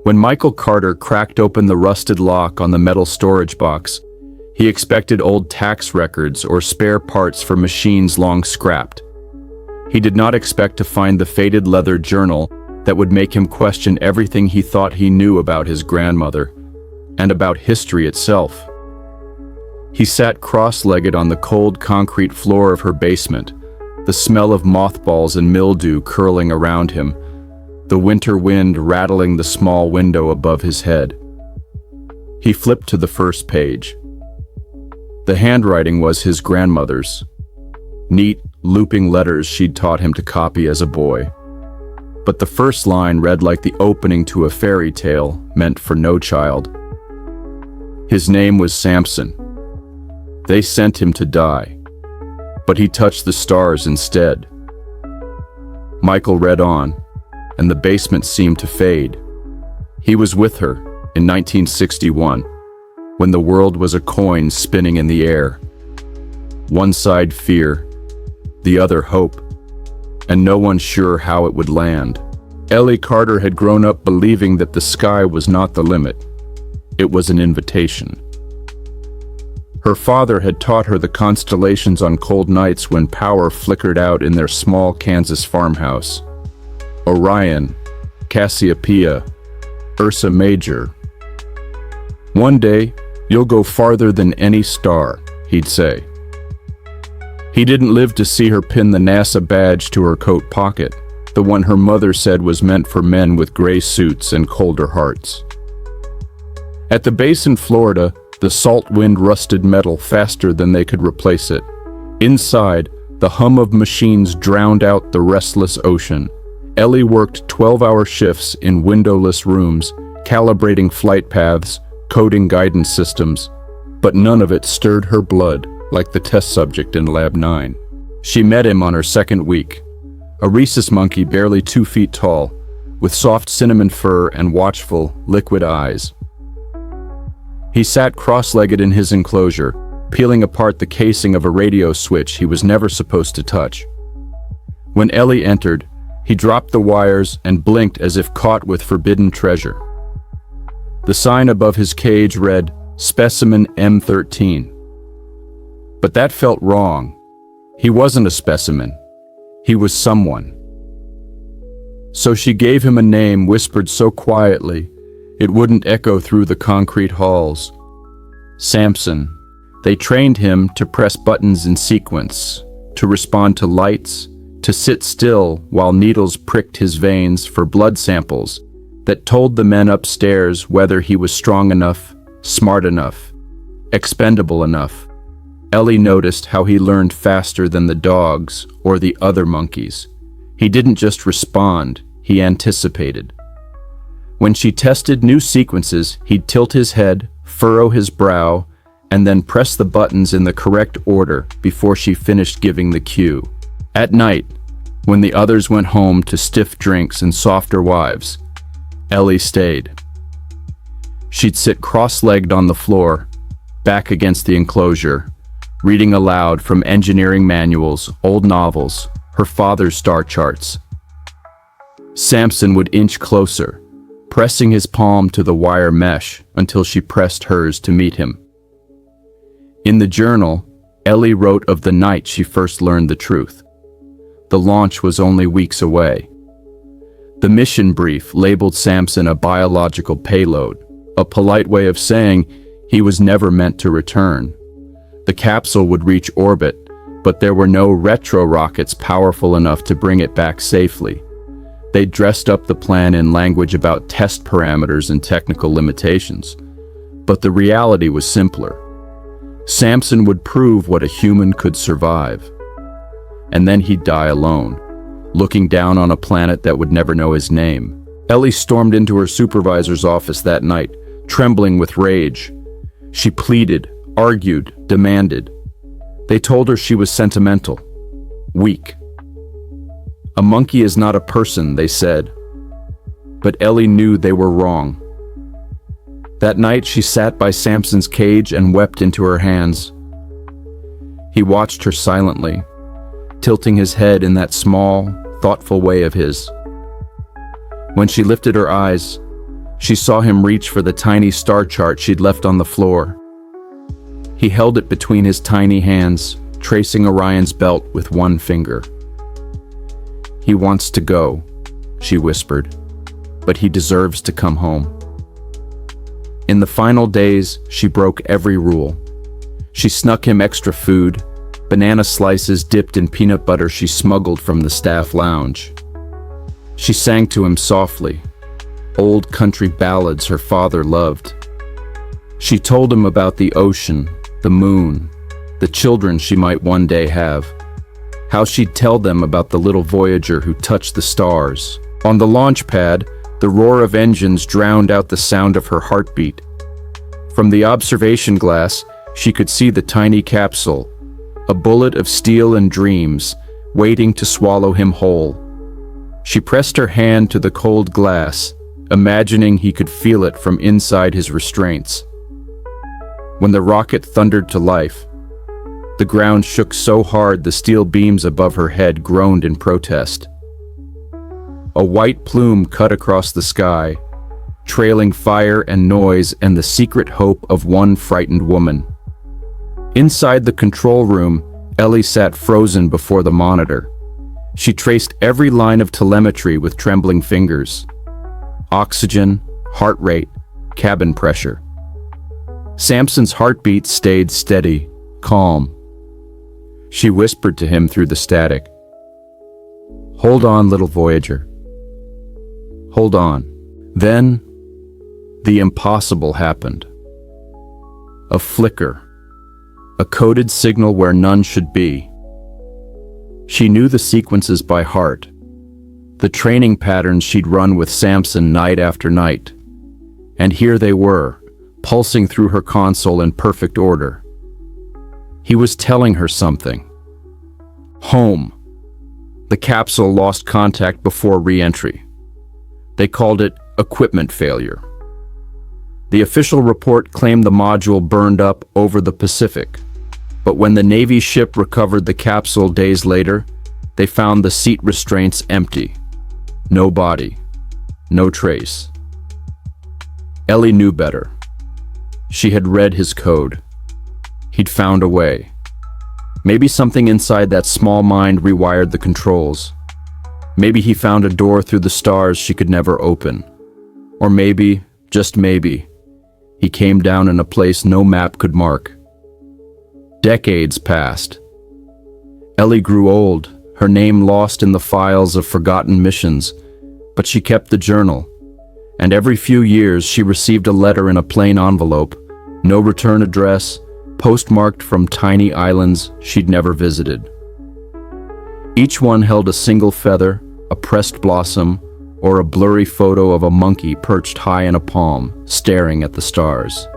When Michael Carter cracked open the rusted lock on the metal storage box, he expected old tax records or spare parts for machines long scrapped. He did not expect to find the faded leather journal that would make him question everything he thought he knew about his grandmother, and about history itself. He sat cross-legged on the cold concrete floor of her basement, the smell of mothballs and mildew curling around him, the winter wind rattling the small window above his head. He flipped to the first page. The handwriting was his grandmother's. Neat, looping letters she'd taught him to copy as a boy. But the first line read like the opening to a fairy tale meant for no child. His name was Sampson. They sent him to die, but he touched the stars instead. Michael read on, and the basement seemed to fade. He was with her in 1961, when the world was a coin spinning in the air. One side fear, the other hope, and no one sure how it would land. Ellie Carter had grown up believing that the sky was not the limit. It was an invitation. Her father had taught her the constellations on cold nights when power flickered out in their small Kansas farmhouse. Orion, Cassiopeia, Ursa Major. One day, you'll go farther than any star, he'd say. He didn't live to see her pin the NASA badge to her coat pocket, the one her mother said was meant for men with gray suits and colder hearts. At the base in Florida, the salt wind rusted metal faster than they could replace it. Inside, the hum of machines drowned out the restless ocean. Ellie worked 12-hour shifts in windowless rooms, calibrating flight paths, coding guidance systems, but none of it stirred her blood like the test subject in Lab 9. She met him on her second week, a rhesus monkey barely 2 feet tall, with soft cinnamon fur and watchful, liquid eyes. He sat cross-legged in his enclosure, peeling apart the casing of a radio switch he was never supposed to touch. When Ellie entered, he dropped the wires and blinked as if caught with forbidden treasure. The sign above his cage read, Specimen M13. But that felt wrong. He wasn't a specimen. He was someone. So she gave him a name whispered so quietly, it wouldn't echo through the concrete halls. Sampson. They trained him to press buttons in sequence, to respond to lights, to sit still while needles pricked his veins for blood samples that told the men upstairs whether he was strong enough, smart enough, expendable enough. Ellie noticed how he learned faster than the dogs or the other monkeys. He didn't just respond, he anticipated. When she tested new sequences, he'd tilt his head, furrow his brow, and then press the buttons in the correct order before she finished giving the cue. At night, when the others went home to stiff drinks and softer wives, Ellie stayed. She'd sit cross-legged on the floor, back against the enclosure, reading aloud from engineering manuals, old novels, her father's star charts. Sampson would inch closer, pressing his palm to the wire mesh until she pressed hers to meet him. In the journal, Ellie wrote of the night she first learned the truth. The launch was only weeks away. The mission brief labeled Sampson a biological payload, a polite way of saying he was never meant to return. The capsule would reach orbit, but there were no retro rockets powerful enough to bring it back safely. They dressed up the plan in language about test parameters and technical limitations. But the reality was simpler. Sampson would prove what a human could survive. And then he'd die alone, looking down on a planet that would never know his name. Ellie stormed into her supervisor's office that night, trembling with rage. She pleaded, argued, demanded. They told her she was sentimental, weak. A monkey is not a person, they said. But Ellie knew they were wrong. That night she sat by Sampson's cage and wept into her hands. He watched her silently, tilting his head in that small, thoughtful way of his. When she lifted her eyes, She saw him reach for the tiny star chart she'd left on the floor. He held it between his tiny hands, tracing Orion's belt with one finger. "He wants to go," she whispered, "but he deserves to come home." In the final days, she broke every rule. She snuck him extra food, banana slices dipped in peanut butter she smuggled from the staff lounge. She sang to him softly, old country ballads her father loved. She told him about the ocean, the moon, the children she might one day have, how she'd tell them about the little voyager who touched the stars. On the launch pad, the roar of engines drowned out the sound of her heartbeat. From the observation glass, she could see the tiny capsule, a bullet of steel and dreams, waiting to swallow him whole. She pressed her hand to the cold glass, imagining he could feel it from inside his restraints. When the rocket thundered to life, the ground shook so hard the steel beams above her head groaned in protest. A white plume cut across the sky, trailing fire and noise and the secret hope of one frightened woman. Inside the control room, Ellie sat frozen before the monitor. She traced every line of telemetry with trembling fingers. Oxygen, heart rate, cabin pressure. Sampson's heartbeat stayed steady, calm. She whispered to him through the static, "Hold on, little voyager. Hold on." Then, the impossible happened. A flicker. A coded signal where none should be. She knew the sequences by heart, the training patterns she'd run with Sampson night after night. And here they were, pulsing through her console in perfect order. He was telling her something. Home. The capsule lost contact before re-entry. They called it equipment failure. The official report claimed the module burned up over the Pacific, but when the Navy ship recovered the capsule days later, they found the seat restraints empty. No body, no trace. Ellie knew better. She had read his code. He'd found a way. Maybe something inside that small mind rewired the controls. Maybe he found a door through the stars she could never open. Or maybe, just maybe, he came down in a place no map could mark. Decades passed. Ellie grew old, her name lost in the files of forgotten missions, but she kept the journal. And every few years she received a letter in a plain envelope, no return address, postmarked from tiny islands she'd never visited. Each one held a single feather, a pressed blossom, or a blurry photo of a monkey perched high in a palm, staring at the stars.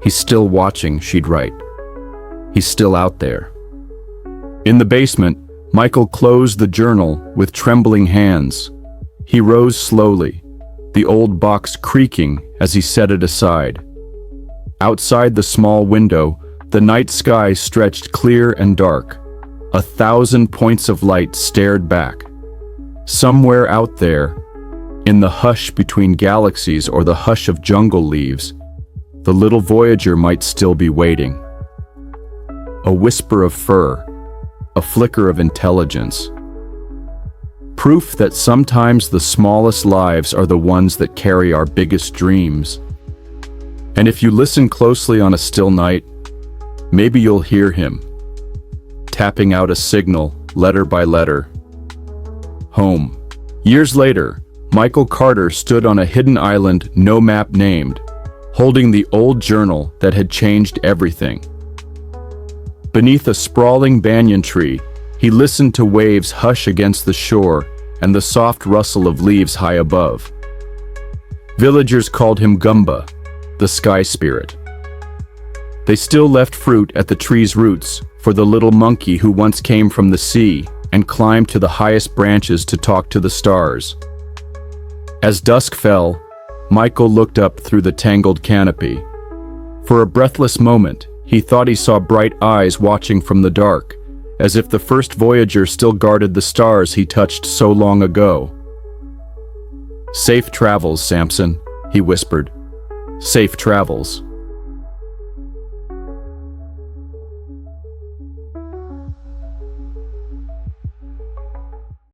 "He's still watching," she'd write. "He's still out there." In the basement, Michael closed the journal with trembling hands. He rose slowly, the old box creaking as he set it aside. Outside the small window, the night sky stretched clear and dark. 1,000 points of light stared back. Somewhere out there, in the hush between galaxies or the hush of jungle leaves, the little voyager might still be waiting. A whisper of fur, a flicker of intelligence. Proof that sometimes the smallest lives are the ones that carry our biggest dreams. And if you listen closely on a still night, maybe you'll hear him, tapping out a signal, letter by letter. Home. Years later, Michael Carter stood on a hidden island no map named, holding the old journal that had changed everything. Beneath a sprawling banyan tree, he listened to waves hush against the shore and the soft rustle of leaves high above. Villagers called him Gumba, the sky spirit. They still left fruit at the tree's roots for the little monkey who once came from the sea and climbed to the highest branches to talk to the stars. As dusk fell, Michael looked up through the tangled canopy. For a breathless moment, he thought he saw bright eyes watching from the dark, as if the first voyager still guarded the stars he touched so long ago. "Safe travels, Sampson," he whispered. Safe travels.